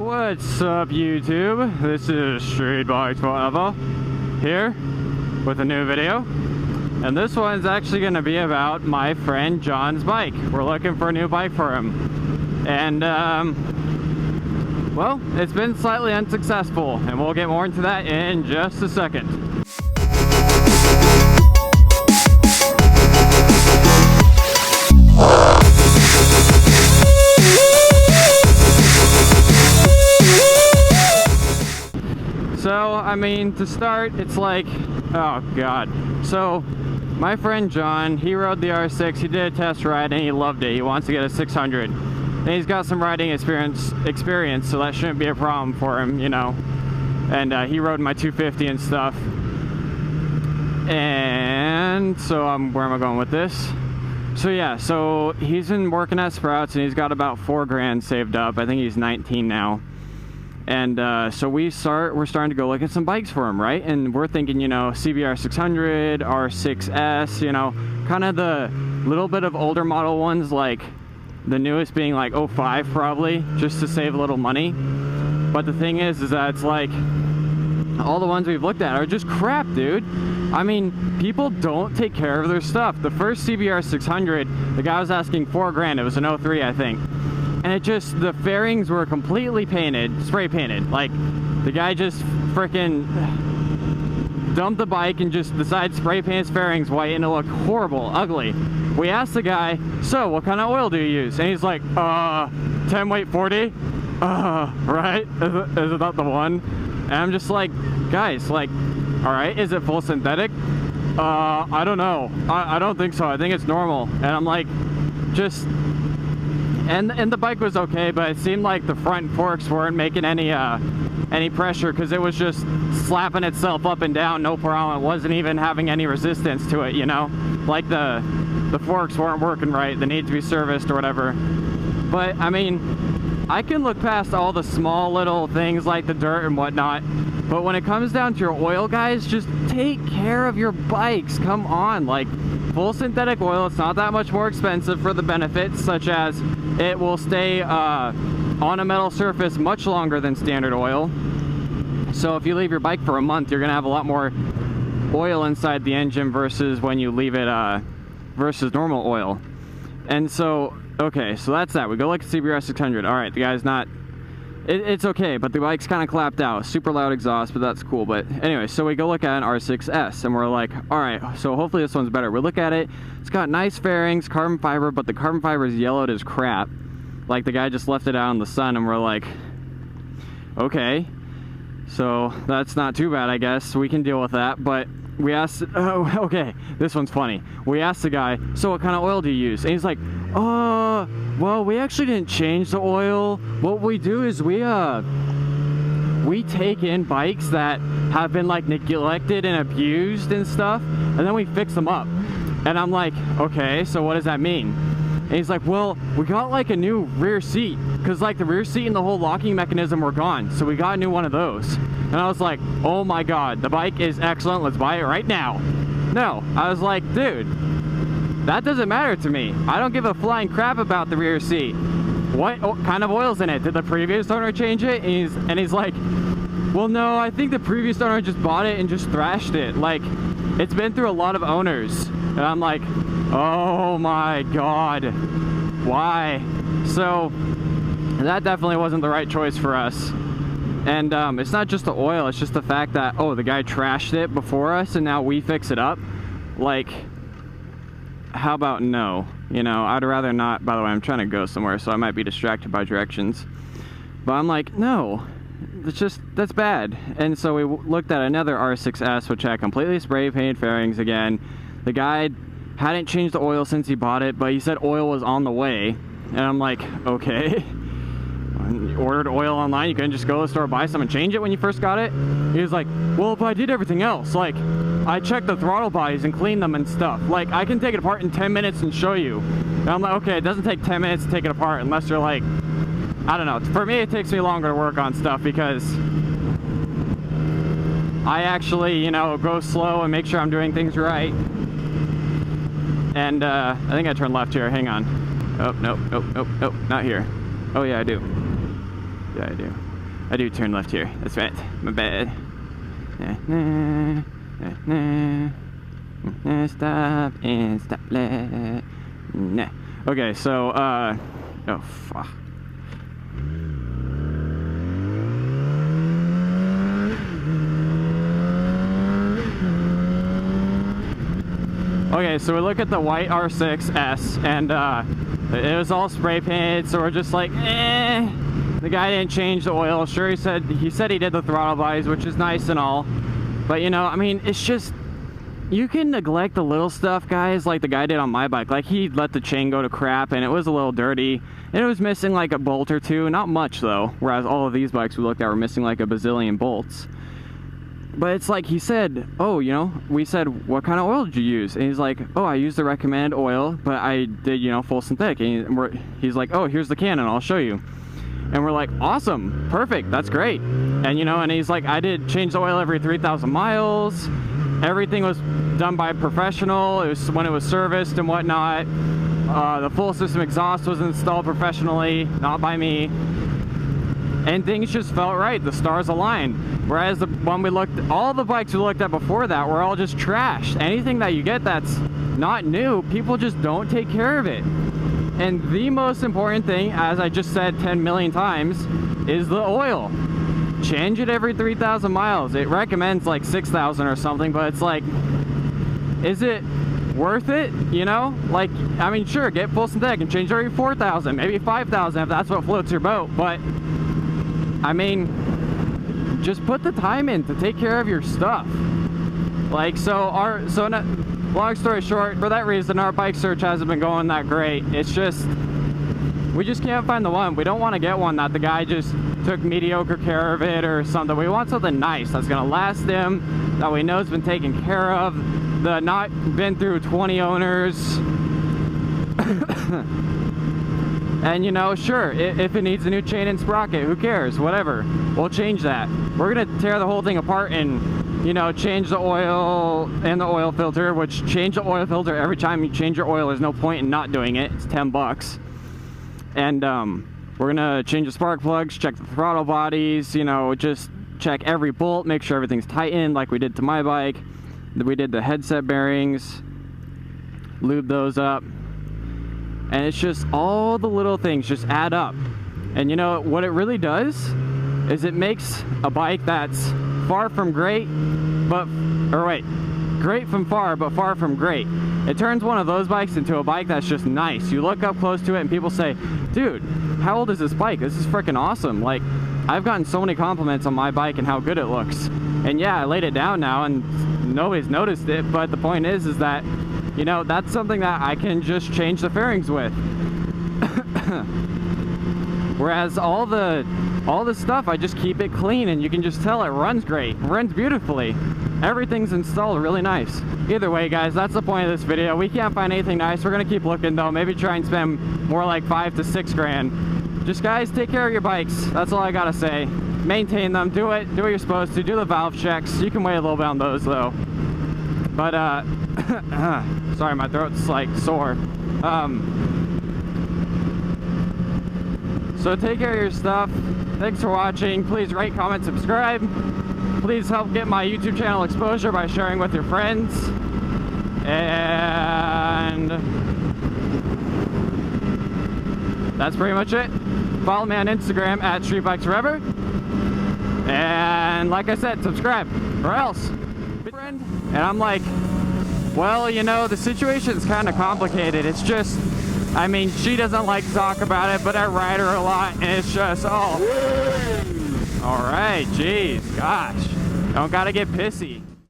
What's up, YouTube? This is Street Bikes Forever here with a new video, and this one's actually going to be about my friend John's bike. We're looking for a new bike for him, and well, it's been slightly unsuccessful, and we'll get more into that in just a second. So, I mean, to start, it's like, oh god. So, my friend John, he rode the R6, he did a test ride and he loved it. He wants to get a 600. And he's got some riding experience, so that shouldn't be a problem for him, you know. And he rode my 250 and stuff. And so, where am I going with this? So yeah, so he's been working at Sprouts and he's got about $4 grand saved up. I think he's 19 now. And so we're starting to go look at some bikes for him, right? And we're thinking, you know, CBR 600, R6S, you know, kind of the little bit of older model ones, like the newest being like 05 probably, just to save a little money. But the thing is that it's like all the ones we've looked at are just crap, dude. I mean, people don't take care of their stuff. The first CBR 600, the guy was asking $4 grand. It was an 03, I think. And it just, the fairings were completely painted, spray painted. Like, the guy just freaking dumped the bike and just decided to spray paint his fairings white, and it looked horrible, ugly. We asked the guy, so what kind of oil do you use? And he's like, 10 weight 40? Right? Is that the one? And I'm just like, guys, like, all right, is it full synthetic? I don't know. I don't think so. I think it's normal. And I'm like, just... And the bike was okay, but it seemed like the front forks weren't making any pressure, because it was just slapping itself up and down, no problem. It wasn't even having any resistance to it, you know? Like the forks weren't working right, they need to be serviced or whatever. But I mean, I can look past all the small little things like the dirt and whatnot, but when it comes down to your oil, guys, just take care of your bikes. Come on, like, full synthetic oil, it's not that much more expensive for the benefits, such as it will stay on a metal surface much longer than standard oil. So if you leave your bike for a month, you're gonna have a lot more oil inside the engine versus when you leave it versus normal oil. And so, okay, so that's that. We go look at CBR 600. All right, the guy's not, it's okay, but the bike's kind of clapped out. Super loud exhaust, but that's cool. But anyway, so we go look at an R6S, and we're like, all right, so hopefully this one's better. We look at it, it's got nice fairings, carbon fiber, but the carbon fiber is yellowed as crap. Like, the guy just left it out in the sun, and we're like, okay, so that's not too bad, I guess. We can deal with that. But we asked, oh, okay, this one's funny. We asked the guy, so what kind of oil do you use? And he's like, well, we actually didn't change the oil. What we do is we take in bikes that have been like neglected and abused and stuff, and then we fix them up. And I'm like, okay, so what does that mean? And he's like, well, we got like a new rear seat, because like the rear seat and the whole locking mechanism were gone, so we got a new one of those. And I was like, oh my god, the bike is excellent, let's buy it right now. No, I was like, dude, that doesn't matter to me. I don't give a flying crap about the rear seat. What kind of oil's in it? Did the previous owner change it? And he's like, well, no, I think the previous owner just bought it and just thrashed it. Like, it's been through a lot of owners. And I'm like, oh my god, why? So that definitely wasn't the right choice for us. And it's not just the oil, it's just the fact that, oh, the guy trashed it before us and now we fix it up. Like, how about no? You know, I'd rather not. By the way, I'm trying to go somewhere, so I might be distracted by directions. But I'm like, no, that's bad. And so we looked at another R6S, which had completely spray painted fairings again. The guy hadn't changed the oil since he bought it, but he said oil was on the way. And I'm like, okay. You ordered oil online, you couldn't just go to the store, buy some and change it when you first got it? He was like, well, but I did everything else. Like, I checked the throttle bodies and cleaned them and stuff. Like, I can take it apart in 10 minutes and show you. And I'm like, okay, it doesn't take 10 minutes to take it apart unless you're like, I don't know. For me, it takes me longer to work on stuff because I actually, you know, go slow and make sure I'm doing things right. And I think I turned left here. Hang on. Oh, nope, nope, nope, nope, not here. Oh, yeah, I do. Yeah, I do. I do turn left here. That's right. My bad. Stop and stop left. Nah. Okay, so, oh, fuck. Okay, so we look at the white R6S, and it was all spray painted, so we're just like, eh. The guy didn't change the oil. Sure, he said he did the throttle bodies, which is nice and all, but you know, I mean, it's just, you can neglect the little stuff, guys, like the guy did on my bike. Like, he let the chain go to crap, and it was a little dirty, and it was missing like a bolt or two. Not much, though, whereas all of these bikes we looked at were missing like a bazillion bolts. But it's like, he said, oh, you know, we said, what kind of oil did you use? And he's like, oh, I used the recommended oil, but I did, you know, full synthetic. And he's like, oh, here's the can, and I'll show you. And we're like, awesome, perfect, that's great. And you know, and he's like, I did change the oil every 3,000 miles. Everything was done by a professional. It was when it was serviced and whatnot. The full system exhaust was installed professionally, not by me. And things just felt right. The stars aligned. Whereas the one we looked, all the bikes we looked at before that were all just trash. Anything that you get that's not new, people just don't take care of it. And the most important thing, as I just said 10 million times, is the oil. Change it every 3,000 miles. It recommends like 6,000 or something, but it's like, is it worth it? You know, like, I mean, sure, get full synthetic and change every 4,000, maybe 5,000 if that's what floats your boat. But I mean, just put the time in to take care of your stuff. Like, long story short, for that reason, our bike search hasn't been going that great. It's just, we just can't find the one. We don't want to get one that the guy just took mediocre care of it or something. We want something nice that's gonna last him, that we know has been taken care of, that not been through 20 owners. And you know, sure, if it needs a new chain and sprocket, who cares? Whatever, we'll change that. We're gonna tear the whole thing apart and, you know, change the oil and the oil filter, which change the oil filter every time you change your oil. There's no point in not doing it. It's 10 bucks. And we're gonna change the spark plugs, check the throttle bodies, you know, just check every bolt, make sure everything's tightened like we did to my bike. We did the headset bearings, lube those up. And it's just all the little things just add up. And you know what it really does is it makes a bike that's far from great, great from far, but far from great. It turns one of those bikes into a bike that's just nice. You look up close to it and people say, dude, how old is this bike? This is freaking awesome. Like, I've gotten so many compliments on my bike and how good it looks. And yeah, I laid it down now and nobody's noticed it, but the point is that, you know, that's something that I can just change the fairings with. Whereas all the stuff, I just keep it clean and you can just tell it runs great, runs beautifully. Everything's installed really nice. Either way, guys, that's the point of this video. We can't find anything nice. We're gonna keep looking though. Maybe try and spend more like 5 to 6 grand. Just guys, take care of your bikes. That's all I gotta say. Maintain them, do what you're supposed to, do the valve checks. You can wait a little bit on those though. But sorry, my throat's like sore. So take care of your stuff. Thanks for watching. Please rate, comment, subscribe. Please help get my YouTube channel exposure by sharing with your friends. And that's pretty much it. Follow me on Instagram at Street Bikes Forever. And like I said, subscribe or else. And I'm like, well, you know, the situation's kind of complicated. It's just, I mean, she doesn't like to talk about it, but I ride her a lot, and it's just, oh. All right, geez, gosh. Don't gotta get pissy.